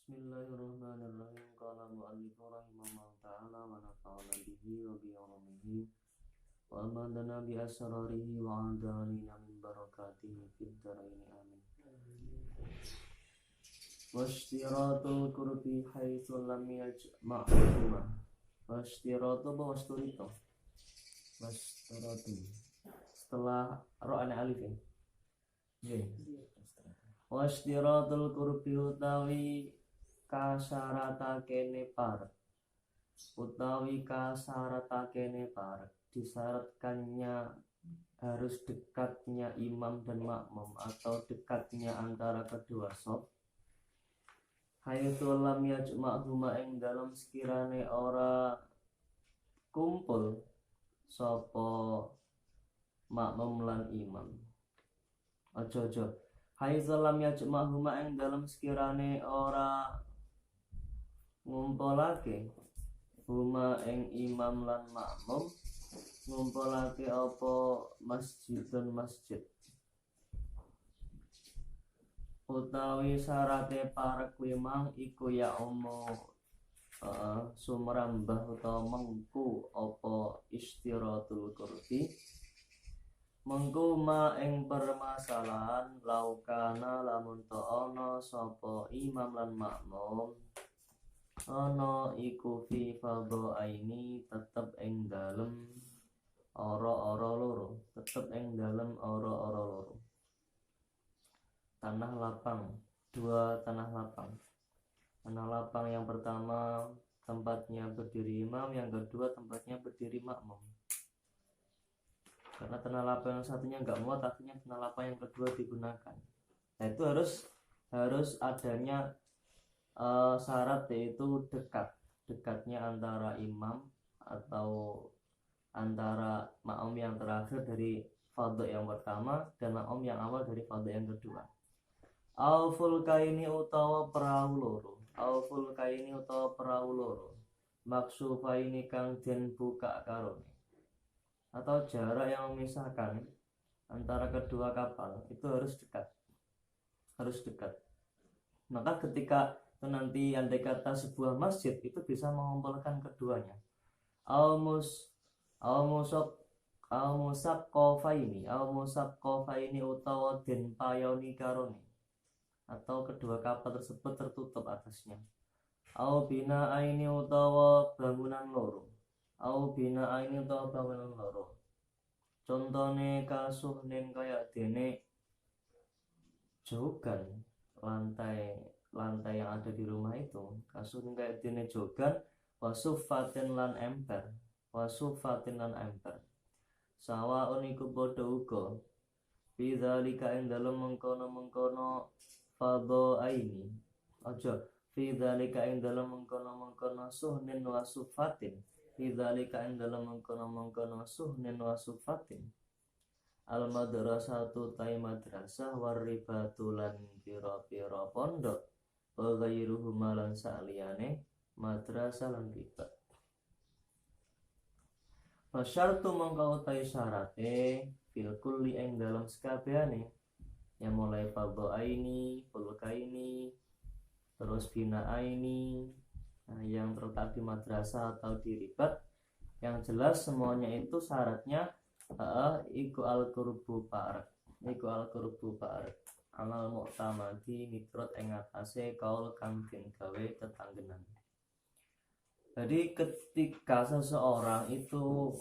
Bismillahirrahmanirrahim. Qala mu'allifu rahimahullahu ta'ala wa nafa'ana bihi wa bi ulumihi wa amadana bi asrarihi wa adalina min barakatihi fid dharain amin. Washtiratul qurbi haitsu lam yajma'huma. Washtiratu apa wasturito? Washtiratu. Setelah ro'ane alif ya. Nggih. Washtiratul qurbi utawi kasyaratake par utawi kasyaratake par disyaratkannya harus dekatnya imam dan makmum atau dekatnya antara kedua shaf haitsu lam yajma'huma ing dalam sekirane ora kumpul sapa makmum lan imam. Aja haitsu lam yajma'huma ing dalam sekirane ora ngumpulake huma ing imam lan makmum ngumpulake apa masjidun masjid utawi syarate parek memang iku ya sumrambah utawa mengku apa istiratul qurbi mengku ma ing permasalahan laukana lamun to ana sapa imam lan makmum ana iku fi fadhaini tetep ing dalem ora-ora loro tanah lapang, dua tanah lapang yang pertama tempatnya berdiri imam, yang kedua tempatnya berdiri makmum. Karena tanah lapang yang satunya nggak muat, artinya tanah lapang yang kedua digunakan. Nah itu harus adanya syarat, yaitu dekatnya antara imam atau antara makmum yang terakhir dari fardhu yang pertama dan makmum yang awal dari fardhu yang kedua. Auful kaini utawa perahu loro maksufa ini kang den buka karone atau jarak yang memisahkan antara kedua kapal itu harus dekat. Maka ketika itu nanti andai kata sebuah masjid itu bisa mengumpulkan keduanya. Al musaqafaini utawa den payoni karone atau kedua kapal tersebut tertutup atasnya. Au bina'aini utawa bangunan loro. Contone kasuhnen kaya dene jogan lantai yang ada di rumah itu, kasuhnen kaya dene jogan wasufatin lan emper. Sawaun iku padha uga bidzalika ing dalem mengkono fadhaini. Fidzalika ing dalem mengkono suhnin wa sufatin. Fidzalika ing dalem mengkono suhnin wa sufatin. Al madrasatu tai madrasah waribatu lan pira-pira pondok wa ghairuhum lan saliyane madrasah lan ribat. Fasyartu mongko utai syarate fil kulli ing dalam sekabehane yang mulai fadhaini, fulkaini, terus binaaini, yang terletak di madrasah atau di ribat, yang jelas semuanya itu syaratnya iku al-qurbu parek amal mu'tamadi mitrot ing atase kaul kang den gawe tetanggenan. Jadi ketika seseorang itu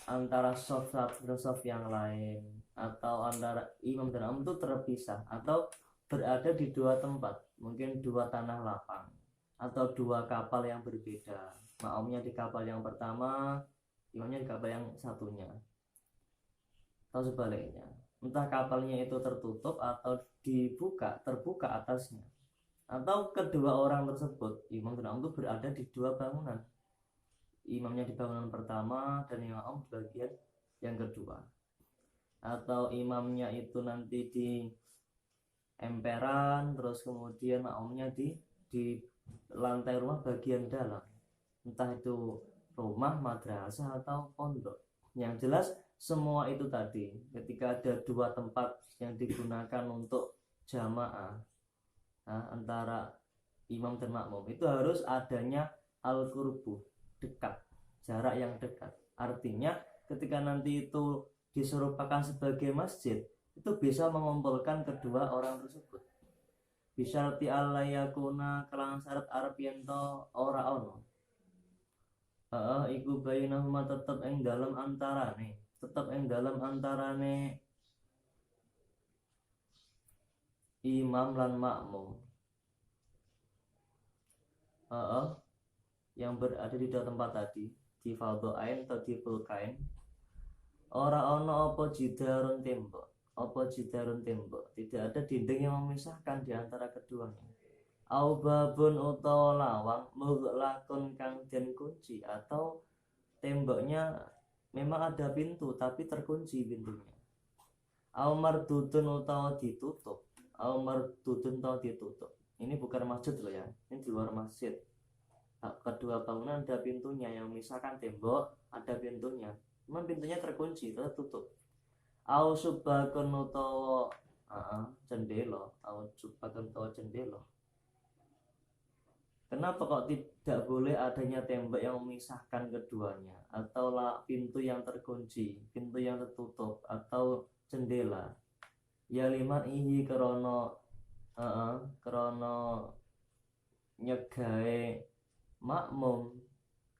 antara shaf yang lain atau antara imam dan makmum itu terpisah atau berada di dua tempat, mungkin dua tanah lapang atau dua kapal yang berbeda, makmumnya di kapal yang pertama, imamnya di kapal yang satunya, atau sebaliknya, entah kapalnya itu tertutup atau terbuka atasnya, atau kedua orang tersebut, imam dan makmum itu berada di dua bangunan, imamnya di bangunan pertama dan yang makmum di bagian yang kedua, atau imamnya itu nanti di emperan, terus kemudian makmumnya di lantai rumah bagian dalam, entah itu rumah, madrasah atau pondok. Yang jelas semua itu tadi ketika ada dua tempat yang digunakan untuk jamaah antara imam dan makmum itu harus adanya al-qurbu, dekat, jarak yang dekat. Artinya ketika nanti itu diserupakan sebagai masjid, itu bisa mengumpulkan kedua orang tersebut. Bisyarti alla yakuna kelang syarat arep yen to ora ono. Iku bainahuma tetep ing dalam antarane imam lan makmum. Yang berada di dua tempat tadi, di fardhain atau di fulkain, ora ono apa jidarun tembok, tidak ada dinding yang memisahkan di antara keduanya. Au babun utawa lawang mughlaqun kang den kunci, atau temboknya memang ada pintu tapi terkunci pintunya. Au mardudun utawa ditutup. Ini bukan masjid loh ya, ini di luar masjid. Kedua bangunan ada pintunya yang memisahkan tembok, ada pintunya, cuman pintunya terkunci, tertutup. Au subakun utawa jendela. Kenapa kok tidak boleh adanya tembok yang memisahkan keduanya, atau pintu yang terkunci, pintu yang tertutup, atau jendela? Ya liman ihi krono nyegae makmum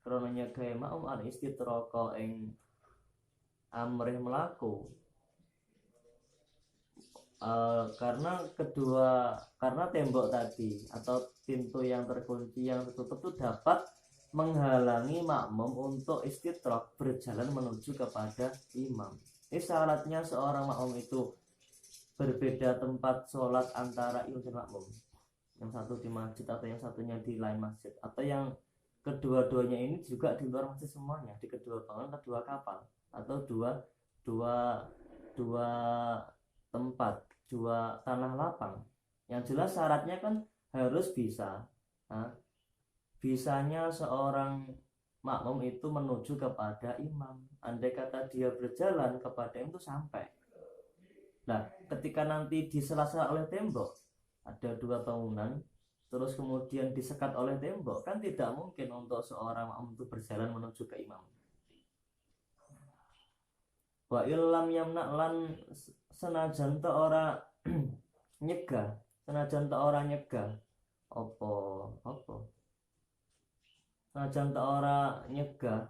al istitraka ing amrih melaku. Karena tembok tadi atau pintu yang terkunci yang tertutup itu dapat menghalangi makmum untuk istitrak, berjalan menuju kepada imam. Ini syaratnya seorang makmum itu berbeda tempat sholat antara imam dan makmum, yang satu di masjid atau yang satunya di lain masjid, atau yang kedua-duanya ini juga di luar masjid semuanya, di kedua bangunan, kedua kapal, atau dua tempat, dua tanah lapang. Yang jelas syaratnya kan harus bisa. Bisanya seorang makmum itu menuju kepada imam. Andai kata dia berjalan kepada imam itu sampai. Nah, ketika nanti di sela-sela oleh tembok, ada dua bangunan, terus kemudian disekat oleh tembok, kan tidak mungkin untuk seorang makmum itu berjalan menuju ke imam. Wa illam yamna lan senajan ta ora nyegah, senajan ta ora nyegah apa senajan ta ora nyegah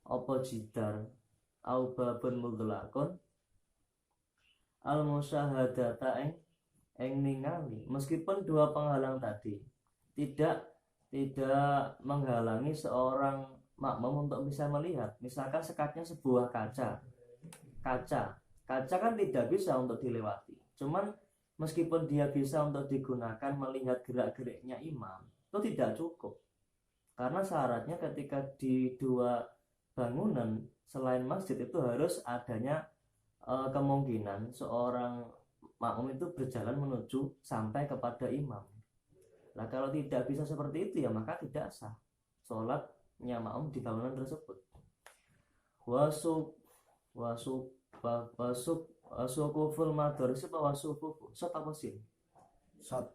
apa jidar au babun mughlaqun al musyahadata ing ningali, meskipun dua penghalang tadi tidak menghalangi seorang makmum untuk bisa melihat. Misalkan sekatnya sebuah kaca kan tidak bisa untuk dilewati, cuman meskipun dia bisa untuk digunakan melihat gerak-geriknya imam, itu tidak cukup, karena syaratnya ketika di dua bangunan selain masjid itu harus adanya kemungkinan seorang makmum itu berjalan menuju sampai kepada imam. Nah, kalau tidak bisa seperti itu ya maka tidak sah sholatnya makmum di bangunan tersebut. Wasukuful madaris apa wasukufu? Sot apa sih? Sot.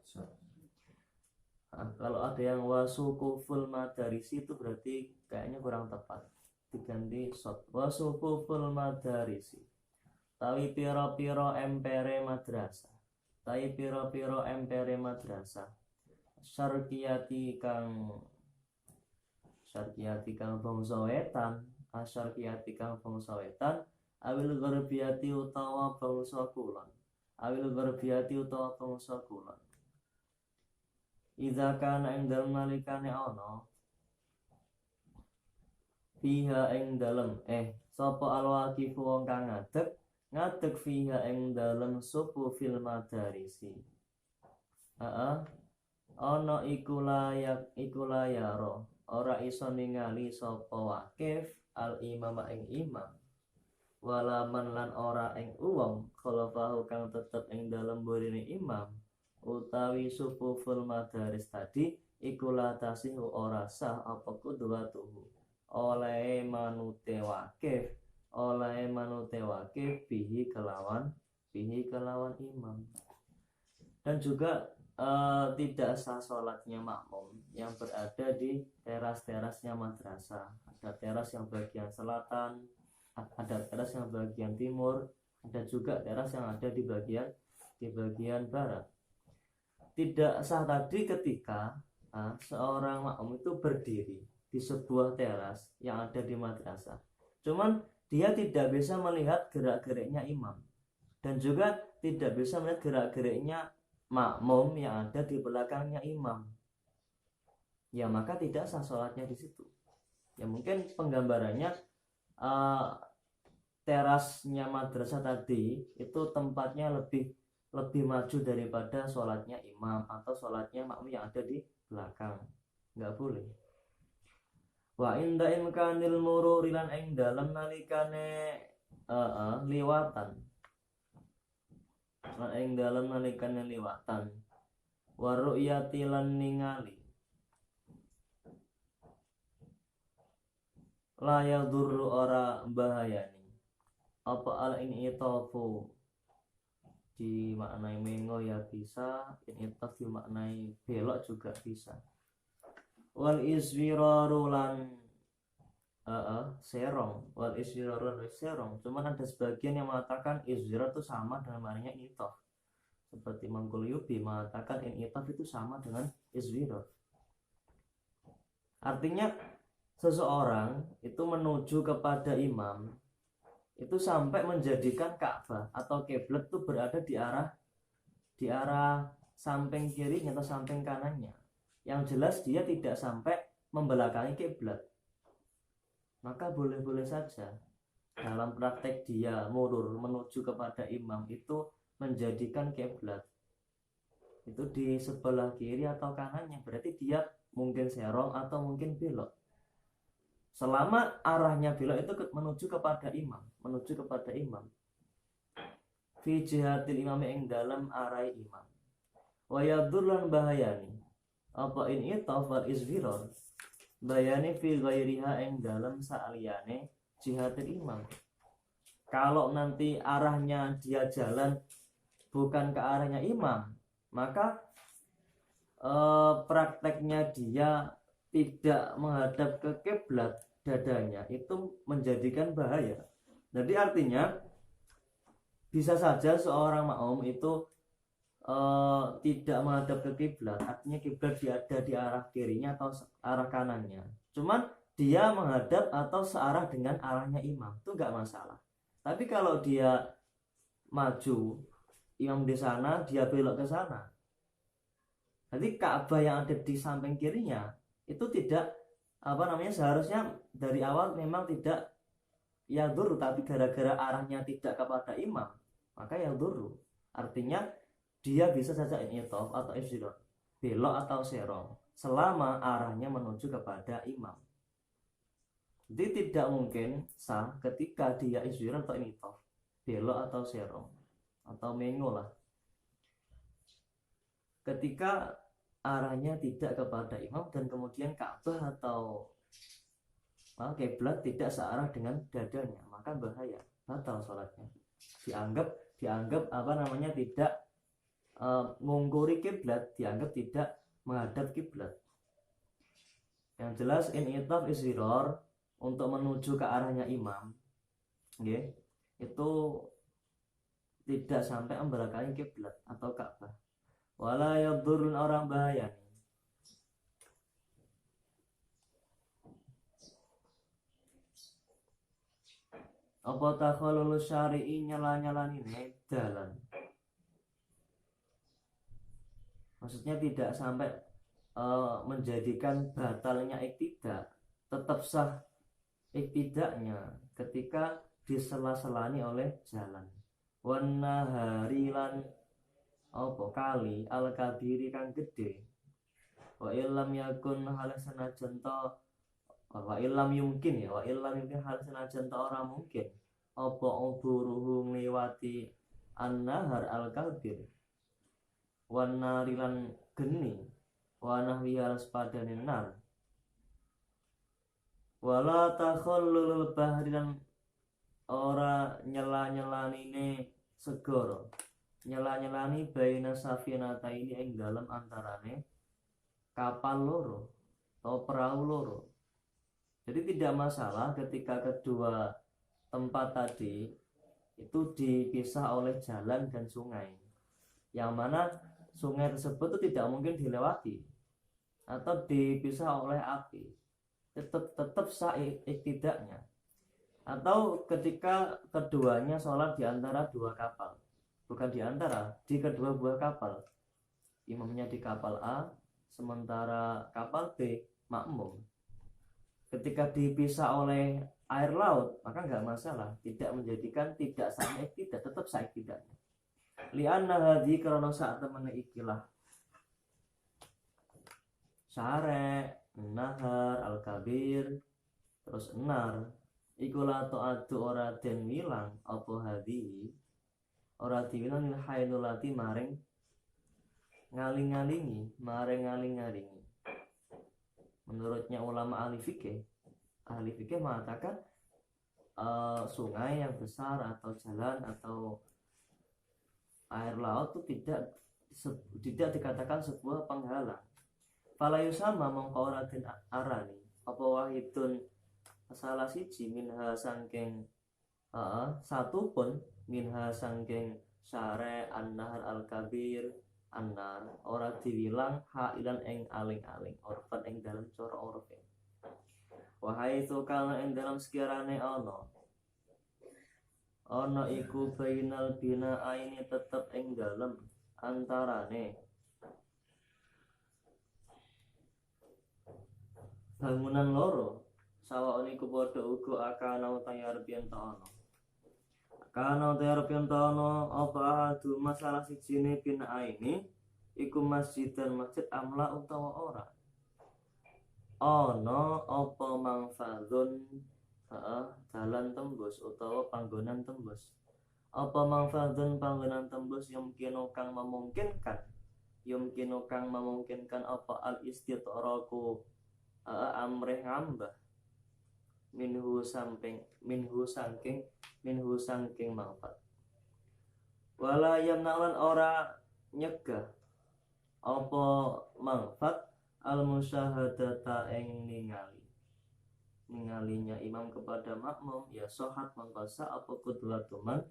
Kalau ada yang wasukuful madaris itu berarti kayaknya kurang tepat, diganti sot. Wasukuful madarisi tawi piro-piro empere madrasah, syarqiyati kang bangsa wetan, asyarqiyati kang bangsa wetan, awil gharbiyati utawa bangsa kulon, idza kana ing dalem nalikane ana fiha ing dalem sapa alwaqifu wong kang ngadeg fiha ing dalem supu fil madarisi. Ana iku layaro ora iso ningali sapa wakif al imam ing imam, walaman lan ora ing uwong khalafahu kang tetep ing dalem burine imam, utawi sufuful madaris tadi iku latasihu ora sah apa kudwatuhu oleh manute wakif bihi kelawan imam. Dan juga tidak sah sholatnya makmum yang berada di teras-terasnya madrasah. Ada teras yang bagian selatan, ada teras yang bagian timur, ada juga teras yang ada di bagian barat. Tidak sah tadi ketika seorang makmum itu berdiri di sebuah teras yang ada di madrasah. Cuman dia tidak bisa melihat gerak-geriknya imam dan juga tidak bisa melihat gerak-geriknya makmum yang ada di belakangnya imam. Ya maka tidak sah sholatnya di situ. Ya mungkin penggambarannya terasnya madrasah tadi itu tempatnya lebih maju daripada sholatnya imam atau sholatnya makmum yang ada di belakang. Nggak boleh. Wa inda imkanil mururilan ing dalam nalikane liwatan. Lan ing dalam nalikane liwatan. Wa ru'yati lan ningali. La yadurru ora bahayani. Apa al ini itofu dimaknai mengo ya bisa, ini itaf dimaknai belok juga bisa. Wal iswiraru lan serong, wal iswiraru lan serong. Cuman ada sebagian yang mengatakan iswirar itu sama dengan maknanya itaf. Seperti Imam Qurtubi mengatakan in itaf itu sama dengan iswirar. Artinya seseorang itu menuju kepada imam itu sampai menjadikan Ka'bah atau kiblat itu berada di arah samping kirinya atau samping kanannya. Yang jelas dia tidak sampai membelakangi kiblat. Maka boleh-boleh saja dalam praktek dia murur menuju kepada imam itu menjadikan kiblat itu di sebelah kiri atau kanannya, berarti dia mungkin serong atau mungkin belok. Selama arahnya belok itu menuju kepada imam, fi jihatil imam ing dalam arah imam. Wa yadur lan bahayani apa in itaf wal isfirar bayani fi ghairiha ing dalam sa'aliyane jihatil imam. Kalau nanti arahnya dia jalan bukan ke arahnya imam, maka prakteknya dia tidak menghadap ke kiblat dadanya itu menjadikan bahaya. Jadi artinya bisa saja seorang makmum itu tidak menghadap ke kiblat, artinya kiblat dia ada di arah kirinya atau arah kanannya. Cuman dia menghadap atau searah dengan arahnya imam itu nggak masalah. Tapi kalau dia maju imam di sana, dia belok ke sana, jadi Ka'bah yang ada di samping kirinya itu tidak seharusnya dari awal memang tidak yadur, tapi gara-gara arahnya tidak kepada imam maka yadur. Artinya dia bisa saja initof atau isdiror, belok atau serong selama arahnya menuju kepada imam. Jadi tidak mungkin sah ketika dia isdiror atau initof, belok atau serong atau mengo lah, ketika arahnya tidak kepada imam dan kemudian Ka'bah atau kiblat tidak searah dengan dadanya, maka bahaya, batal sholatnya. Dianggap tidak mengungkuri kiblat, dianggap tidak menghadap kiblat. Yang jelas initaf istiror untuk menuju ke arahnya imam, okay, itu tidak sampai membelakangi kiblat atau Ka'bah. Wala yadurun orang bahaya. Apa takhalul syari'i nyala-nyalani dalan. Maksudnya tidak sampai menjadikan batalnya iktidak, tetap sah iktidaknya ketika disela-selani oleh jalan. Wan naharilan apa kali al kabiri kang gede. Wa illam yakun hal senajan to wa illam yumkin hal senajan to ora mungkin apa uburuhu ngliwati an-nahar al kabir wan narilan geni wa nahwiha sepadane nar wala takhallul bahri lan ora nyela-nyelanine segara nyela-nyelani baina safinata ini ing dalam antarane kapal loro atau perahu loro. Jadi tidak masalah ketika kedua tempat tadi itu dipisah oleh jalan dan sungai, yang mana sungai tersebut itu tidak mungkin dilewati atau dipisah oleh api, tetap sah iktidaknya. Atau ketika keduanya sholat di antara dua kapal, bukan di antara, di kedua buah kapal, imamnya di kapal A sementara kapal B makmum, ketika dipisah oleh air laut maka nggak masalah, tidak menjadikan tidak sah iktidak, tetap sah iktidaknya. Lianna hadhi karena saat temen ikilah syare, nahar, al-kabir, terus enar iku la ta'adu ora den wilang apa hadhi ora diwilang lil haidulati maring ngaling-ngalingi, menurutnya ulama ahli fikih mengatakan sungai yang besar atau jalan atau air laut itu tidak dikatakan sebuah penghalang. Fala yusama mongko ora den arani apa wahidun salah siji minha sangking satu pun minha sangking syare an-nahar al-kabir an-nar ora diwilang hailan ing aling-aling orfan ing dalam cara orfe. Wahai itu kalau ing dalam sekirane ono iku bainal bina aini tetep ing dalam antarane bangunan loro sawa niku padha uga akana utayar piantana apa adu masalah sijine bina aini iku masjid dan masjid amla utawa ora ono apa mangfadzun dalan tembus utawa panggonan tembus apa mangfadzun panggonan tembus yumkinu kang memungkinkan apa al istitraku amrih ngambah minhu sangking manfaat wala yamnalan ora nyegah apa manfaat al musyahadata ing ningalinya imam kepada makmum ya sohat mangkasa apa kudwatuman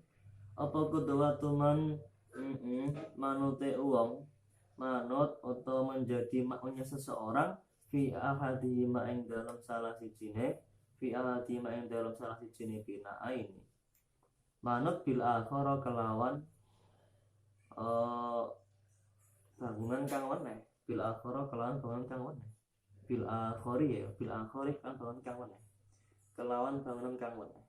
manute uang manut atau menjadi makmumnya seseorang fi ahadihi ma ing dalam salah sijine bina aini manut bil akhara kelawan bangunan kang weneh bil akhara kelawan bangunan kang weneh bil akhari kan bangunan kang weneh kelawan bangunan kang weneh.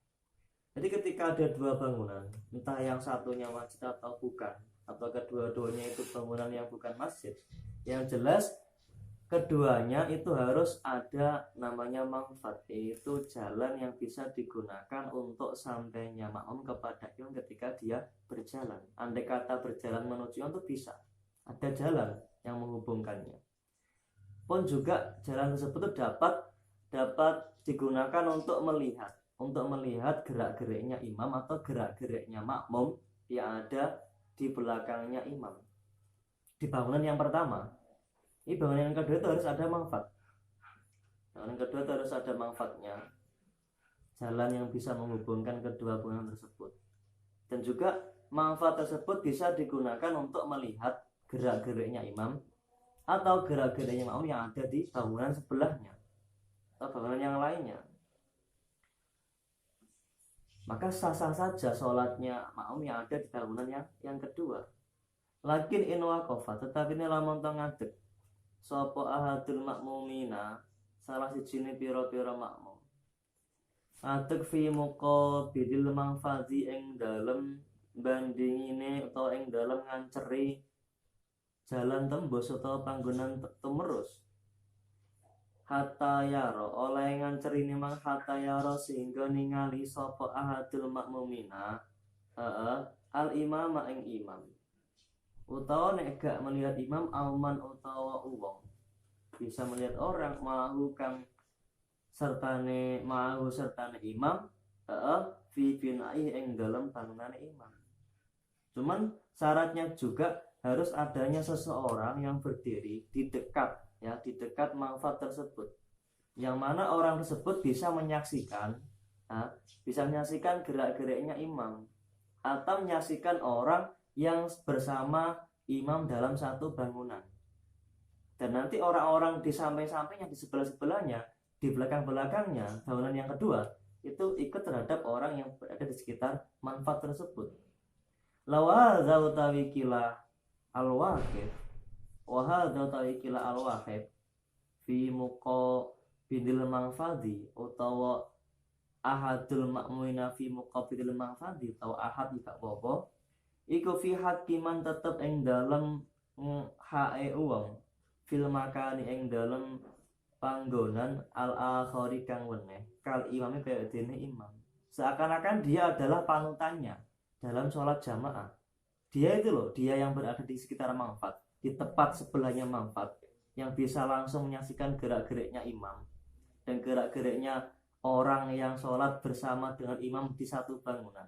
Jadi ketika ada dua bangunan, entah yang satunya masjid atau bukan, atau kedua-duanya itu bangunan yang bukan masjid, yang jelas keduanya itu harus ada namanya manfaat, yaitu jalan yang bisa digunakan untuk sampainya makmum kepada imam ketika dia berjalan. Andai kata berjalan menuju imam itu bisa ada jalan yang menghubungkannya. Pun juga jalan tersebut dapat digunakan untuk melihat gerak-geriknya imam atau gerak-geriknya makmum yang ada di belakangnya imam. Di bangunan yang pertama, ini bangunan yang kedua itu harus ada manfaat. Bangunan kedua itu harus ada manfaatnya, jalan yang bisa menghubungkan kedua bangunan tersebut. Dan juga manfaat tersebut bisa digunakan untuk melihat gerak-geriknya imam atau gerak-geriknya makmum yang ada di bangunan sebelahnya atau bangunan yang lainnya. Maka sah-sah saja sholatnya makmum yang ada di bangunan yang kedua. Lakin in waqafa, tetapi ini lamun ngadeg sapa ahadul makmumina salah sijine pira-pira makmum ngadeg fi muqabilil mangfazi ing dalem bandingine utawa ing dalem nganceri jalan tembus atau panggonan temerus hatta yaro oleh ngancerine mang hatta yaro sehingga ningali sapa ahadul makmumina al imama ing imam utawa nek gak melihat imam auman utawa uwong bisa melihat orang mahu sertane imam fi binai ing dalam bangunane imam. Cuman syaratnya juga harus adanya seseorang yang berdiri di dekat, ya, di dekat manfaat tersebut, yang mana orang tersebut bisa menyaksikan, nah, bisa menyaksikan gerak-geriknya imam, atau menyaksikan orang yang bersama imam dalam satu bangunan. Dan nanti orang-orang di samping-sampingnya, di sebelah-sebelahnya, di belakang-belakangnya, bangunan yang kedua, itu ikut terhadap orang yang berada di sekitar manfaat tersebut. Lawahadza utawi kila al-waqif, wahadza utawi kila al-waqif fi muqa bidil manfadi, utawa ahadul ma'muina fi muqa bidil manfadi, utawa ahad gak apa-apa, iku fi hakiman tetep ing dalem hae uwong, fil makani ing dalem panggonan al-akhari kang weneh, kal imame kaya dene imam, seakan-akan dia adalah panutannya dalam sholat jamaah. Dia itu loh, dia yang berada di sekitar manfaat, di tepat sebelahnya manfaat, yang bisa langsung menyaksikan gerak-geriknya imam dan gerak-geriknya orang yang sholat bersama dengan imam di satu bangunan.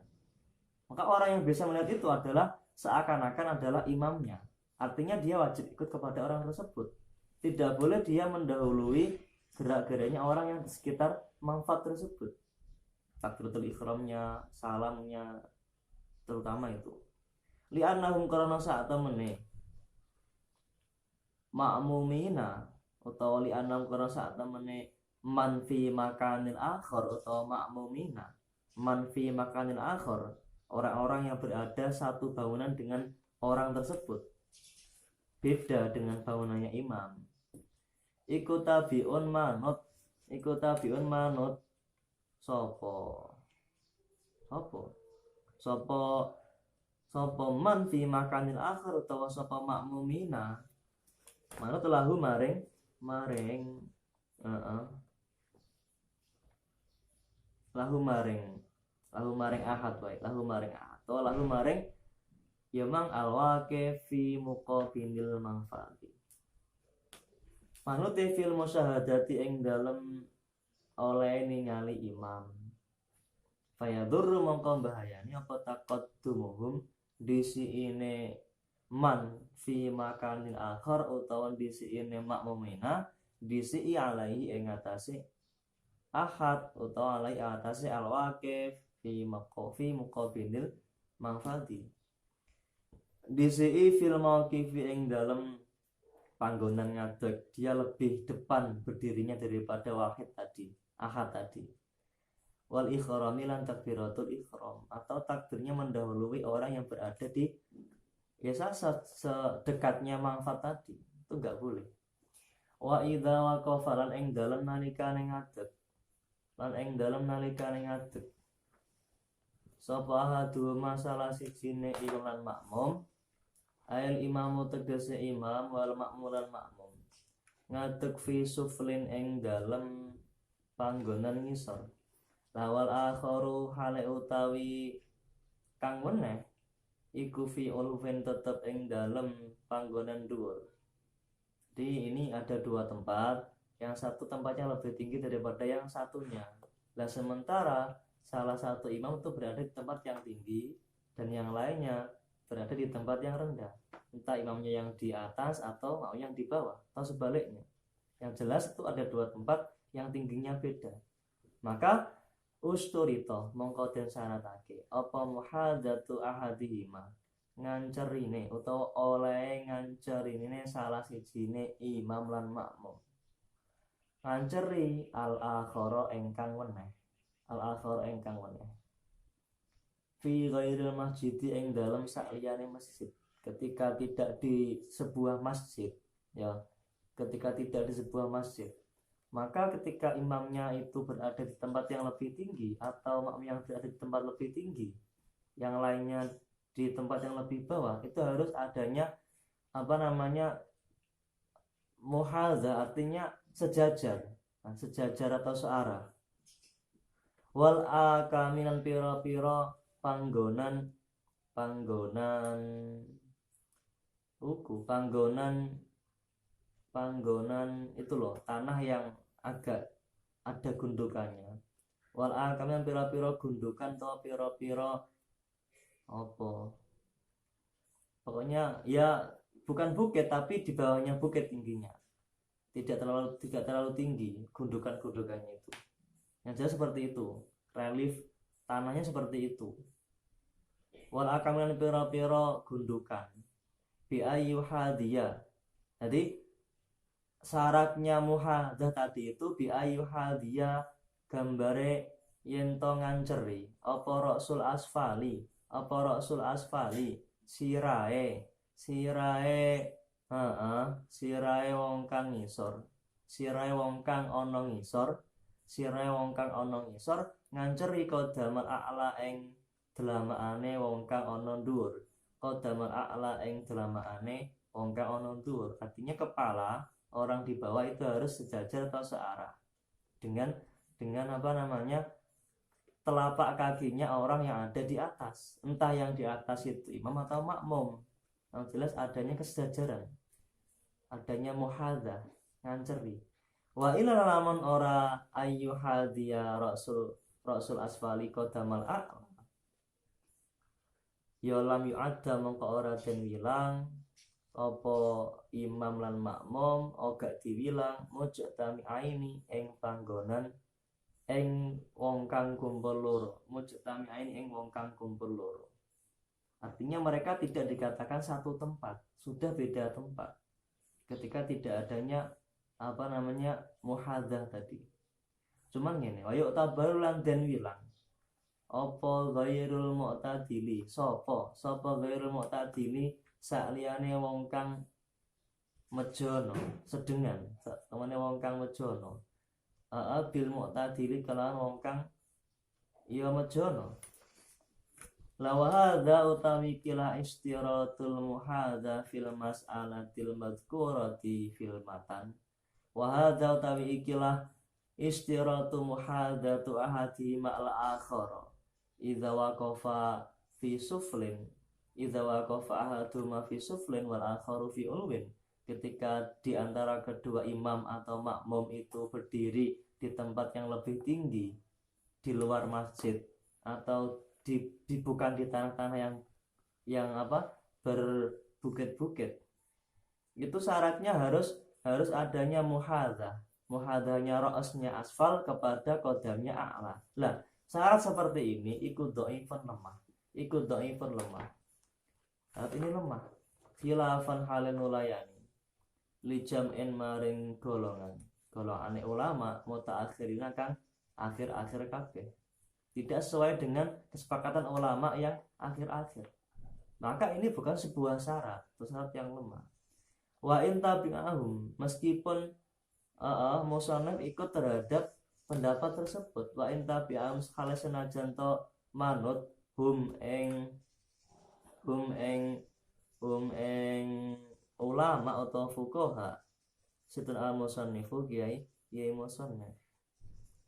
Maka orang yang bisa melihat itu adalah seakan-akan adalah imamnya. Artinya dia wajib ikut kepada orang tersebut. Tidak boleh dia mendahului gerak-geriknya orang yang di sekitar manfaat tersebut. Takbiratul ihramnya, salamnya, terutama itu. Li'annahum karena saat temene ma'mumina, utawa li'annahum karena saat temene man fi makanil akhir, utawa ma'mumina man fi makanil akhir, orang-orang yang berada satu bangunan dengan orang tersebut, beda dengan bangunannya imam. Iku tabiun manut sopo man fi makanil akhir, utawa sapa makmumina manut lahu maring ahad wae, lahu maring ahad, atau lahu maring ya mang alwaqi fi muqabilil manfaati, manut fil musyahadati ing dalem oleh ningali imam, fayadurru mongko bahayani apa taqaddumuhum disiine man fi makanil akhir, utawa disiine makmumina disi alaihi ing atase ahad, utawa alaihi atase alwaqif fi muqabilil manfaati, disi fil mauqifi ing dalem panggonan ngadeg, dia lebih depan berdirinya daripada wahid tadi, ahad tadi. Wal ikhrami lan takbiratul ikhram, atau takbirnya mendahului orang yang berada di biasa sedekatnya manfaat tadi, itu enggak boleh. Wa idza waqafa lan ing dalem nalikane ngadeg sapa ahadu masalah sijine imam lan makmum, ail imamu tegese imam wal makmum lan makmum, ngadeg fi suflin ing dalem panggonan ngisor, lawal akharu hale utawi kang weneh iku fi ulfin tetep ing dalem panggonan dhuwur. Jadi ini ada dua tempat, yang satu tempatnya lebih tinggi daripada yang satunya. Nah sementara salah satu imam itu berada di tempat yang tinggi dan yang lainnya berada di tempat yang rendah, entah imamnya yang di atas atau mau yang di bawah atau sebaliknya. Yang jelas itu ada dua tempat yang tingginya beda. Maka usturito mongko den syaratake apa muhadzatu ahadihima, ngancerine utawa oleh ngancerine salah sijine imam lan makmum, nganceri al-akhara ingkang weneh fi ghairil masjid ing dalam sakliyane masjid, ketika tidak di sebuah masjid, ya, ketika tidak di sebuah masjid, maka ketika imamnya itu berada di tempat yang lebih tinggi atau makmum yang berada di tempat lebih tinggi, yang lainnya di tempat yang lebih bawah, itu harus adanya muhaza, artinya sejajar atau searah. Wal akaminan piro-piro panggonan itu loh, tanah yang agak ada gundukannya. Wal akaminan piro-piro gundukan atau piro-piro apa pokoknya ya bukan bukit tapi di bawahnya bukit tingginya, tidak terlalu tinggi gundukan-gundukannya itu. Yang jelas seperti itu, relief tanahnya seperti itu. Wal akamilan piro-piro gundukan bi ayu hadiyah. Jadi syaratnya muhadah tadi itu bi ayu hadiyah gambare yento nganceri apa rasul asfali, apa rasul asfali sirae sirae wong kang ngisor, sirae wong kang ana ngisor, sirae wong kang ana ngisor nganceri kodamal a'la ing delamaane wong kang ana dhuwur, kodamal a'la ing delamaane wong kang ana dhuwur. Artinya kepala orang di bawah itu harus sejajar atau searah dengan apa namanya telapak kakinya orang yang ada di atas, entah yang di atas itu imam atau makmum. Yang jelas adanya kesejajaran, adanya muhadha, nganceri. Wa ila lamun ora ayyuhadiya rasul asfali kodamal a'la ya lam yu'adda mongko ora den wilang apa imam lan makmum oga diwilang mujtami aini ing panggonan ing wong kang kumpul loro, mujtami aini ing wong kang kumpul loro. Artinya mereka tidak dikatakan satu tempat, sudah beda tempat ketika tidak adanya apa namanya muhadzah tadi. Cuman ngene, wayu tabaru lan den wilang apa ghairul mu'tadili, sapa ghairul mu'tadili sakliyane wong kang mejono sedengan, temene wong kang mejono bil mu'tadili kalawan wong kang ya mejono. La wa hadza utawi kila istiratul muhadza fil mas'alatil madhkurati fil matan. Wa hadza utawi ikilah istiratu muhadzatu ahadi ma'al akhara idza waqafa fi suflin, idza waqafa ahaduma fi suflin wal akharu fi ulwin. Ketika di antara kedua imam atau makmum itu berdiri di tempat yang lebih tinggi di luar masjid atau bukan di tanah-tanah yang apa berbukit-bukit, itu syaratnya harus adanya muhadzahnya ra'asnya asfal kepada kodamnya a'la. Lah syarat seperti ini ikut dhaifun lemah, saat ini lemah khilafan halin ulayani li jam'in maring golongane ulama mutaakhirina kang akhir-akhir kabeh, tidak sesuai dengan kesepakatan ulama yang akhir-akhir. Maka ini bukan sebuah syarat, itu syarat yang lemah. Wa in tabi'ahum, meskipun musannaf ikut terhadap pendapat tersebut, wa in tabi'ahum sekali senajan to manut hum ing ulama atau fuqaha situn al musannifu kiai musannaf.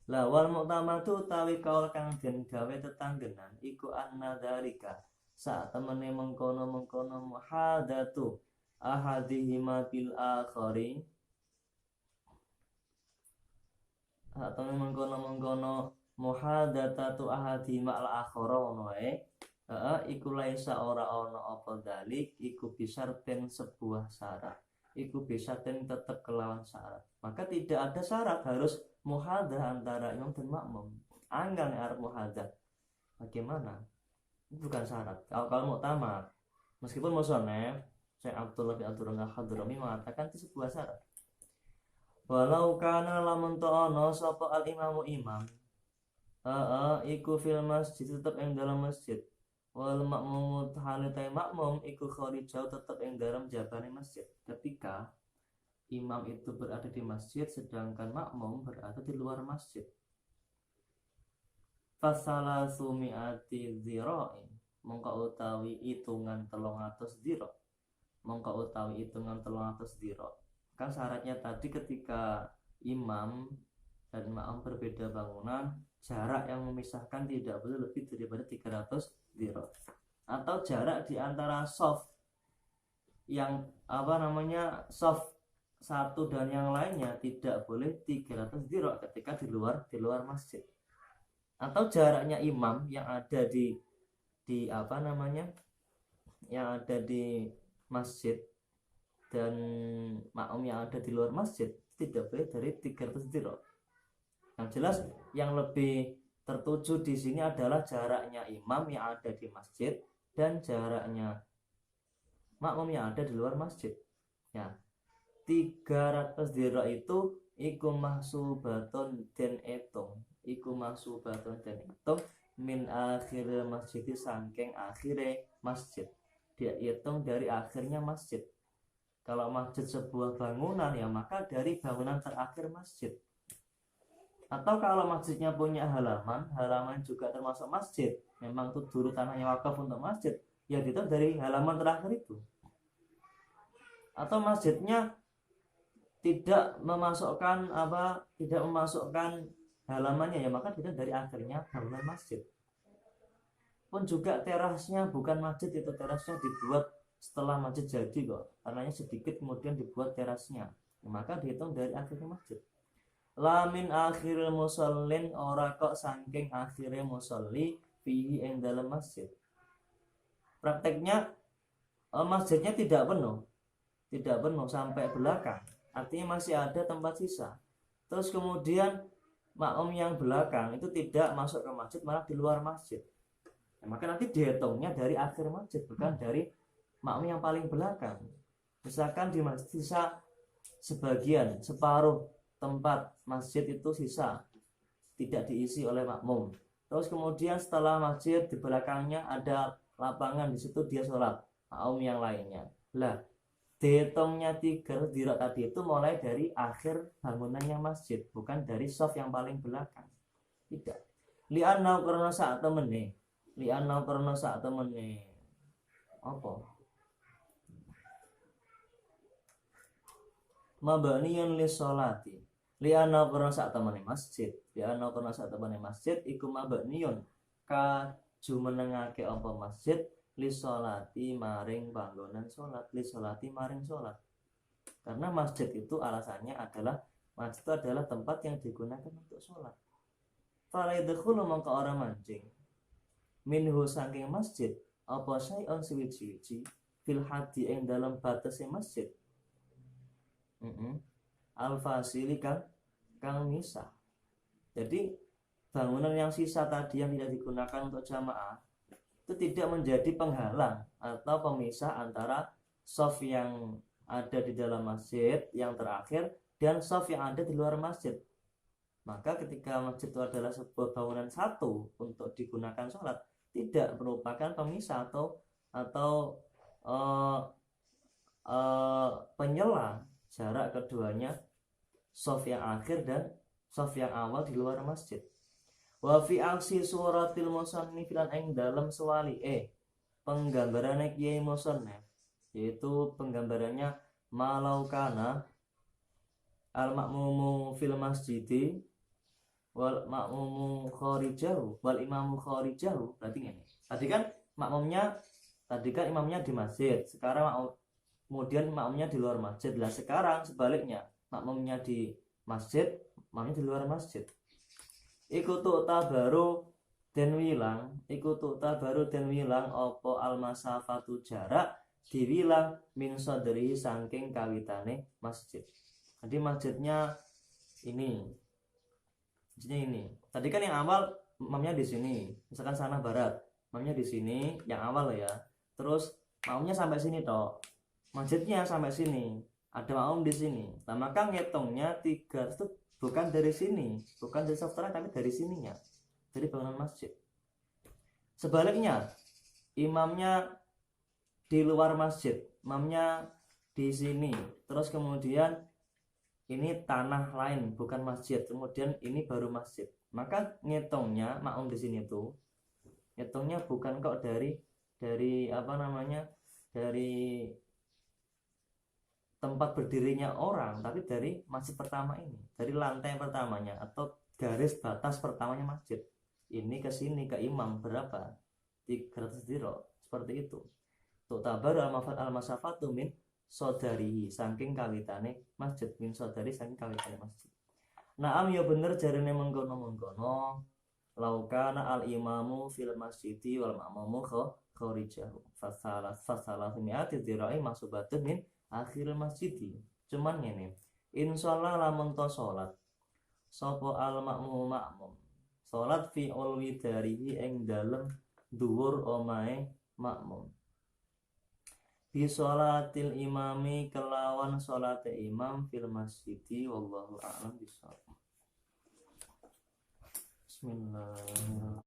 La wal mu'tamadu tawi kaul kang den gawe tetanggenan iku anna dzalika sak temene mengkono muhadatu ahadihima bil akhari, atau mengkono muhadatatu ahadihima al akhara ono wae iku laisa ora ono apa dalik iku bisarten sebuah syarat, iku bisarten tetap kelawan syarat. Maka tidak ada syarat harus muhadah antara imam dan makmum. Anggal nih arep muhadah. Bagaimana? Itu bukan syarat. Kalau muktamad, meskipun musannaf Syekh Abdullah bin Abdurrahman Al-Hadrami mengatakan itu sebuah syarat. Walau kana lamun ta'ana sapa al-imamu imam iku fil masjid tetap yang dalam masjid, wal makmum halitai makmum iku kharijau tetap yang dalam jabane masjid. Ketika imam itu berada di masjid sedangkan makmum berada di luar masjid, fasala sumiati dzira'in mongko utawi hitungan 300 dzira', kan syaratnya tadi ketika imam dan makmum berbeda bangunan, jarak yang memisahkan tidak boleh lebih daripada 300 dzira', atau jarak di antara shaf yang shaf satu dan yang lainnya tidak boleh 300 dzira' ketika di luar masjid. Atau jaraknya imam yang ada di yang ada di masjid dan makmum yang ada di luar masjid tidak boleh dari 300 dirham. Yang jelas yang lebih tertuju di sini adalah jaraknya imam yang ada di masjid dan jaraknya makmum yang ada di luar masjid. Ya, 300 dirham itu iku mahsubatun den etung, iku mahsubatun den etung min akhir masjid sangking akhirnya masjid. Dia hitung dari akhirnya masjid. Kalau masjid sebuah bangunan ya maka dari bangunan terakhir masjid. Atau kalau masjidnya punya halaman, halaman juga termasuk masjid. Memang itu dulu tanahnya wakaf untuk masjid, ya dihitung dari halaman terakhir itu. Atau masjidnya tidak memasukkan halamannya ya maka dihitung dari akhirnya bangunan masjid. Pun juga terasnya bukan masjid, itu terasnya dibuat setelah masjid jadi kok, karenanya sedikit kemudian dibuat terasnya, maka dihitung dari akhirnya masjid. Lamin akhiril musallin, ora kok saking akhirnya musalli fihi ing dalam masjid. Prakteknya masjidnya tidak penuh sampai belakang, artinya masih ada tempat sisa. Terus kemudian makmum yang belakang itu tidak masuk ke masjid, malah di luar masjid. Maka nanti dihitungnya dari akhir masjid, bukan dari makmum yang paling belakang. Misalkan di masjid sisa sebagian, separuh tempat masjid itu sisa, tidak diisi oleh makmum. Terus kemudian setelah masjid di belakangnya ada lapangan, di situ dia sholat, makmum yang lainnya. Lah, dihitungnya 3 dirham tadi itu mulai dari akhir bangunannya masjid, bukan dari shaf yang paling belakang. Tidak. Li'anna karena saat temene apa mabaniyan li sholati li'anna karena saat temene masjid iku mabaniyon kaju menengake apa masjid li sholati maring panggonan sholat, li sholati maring sholat. Karena masjid itu alasannya adalah masjid itu adalah tempat yang digunakan untuk sholat. Falaidkhulu mongko ora mancing minhu saking masjid apa syai'un suwi-suwi fil hadi ing dalam batasnya masjid al-fasili kang misah. Jadi bangunan yang sisa tadi yang tidak digunakan untuk jamaah itu tidak menjadi penghalang atau pemisah antara shaf yang ada di dalam masjid yang terakhir dan shaf yang ada di luar masjid. Maka ketika masjid itu adalah sebuah bangunan satu untuk digunakan sholat, tidak merupakan pemisah atau penyela jarak keduanya, shaf yang akhir dan shaf yang awal di luar masjid. Wa fi aksi suratil musannif lan ing dalam sewali penggambarannya Kiai Musannif, yaitu penggambarannya malaukana al makmumu fil masjidi wal makmumu kharijahu wal imamu kharijahu. Berarti ini tadi kan imamnya di masjid, sekarang kemudian makmumnya di luar masjid. Lah sekarang sebaliknya, makmumnya di masjid, makmumnya di luar masjid. Iku tabaru den wilang opo al masafatu jarak diwilang min sadri saking kawitane masjid. Jadi masjidnya ini. Tadi kan yang awal imamnya di sini, misalkan sana barat, imamnya di sini, yang awal ya. Terus makmumnya sampai sini toh, masjidnya sampai sini, ada makmum di sini. Nah maka ngitungnya 3 itu bukan dari sini, bukan dari software tapi dari sininya, dari bangunan masjid. Sebaliknya, imamnya di luar masjid, imamnya di sini, terus kemudian ini tanah lain bukan masjid, kemudian ini baru masjid. Maka ngitungnya makmum di sini tuh ngitungnya bukan kok dari tempat berdirinya orang, tapi dari masjid pertama ini, dari lantai pertamanya atau garis batas pertamanya masjid. Ini ke sini ke imam berapa? 300 dirham, seperti itu. Tu'tabaru al-masafatu min sodari saking kawitane masjid, min sodari saking kawitane masjid. Naam ya bener jarene mengkono laukana al imamu fil masjidi wal makmumu kharijahu fasalah mi'ati dzira'i masubatun min akhir masjidi. Cuman ngene, insyaallah lamun to salat sapa al makmum salat fi ulwi darihi ing dalem dhuwur omahe makmum bi sholatil imami kelawan sholate imam fil masjidi wallahu a'lam bishawab. Bismillahirrahmanirrahim.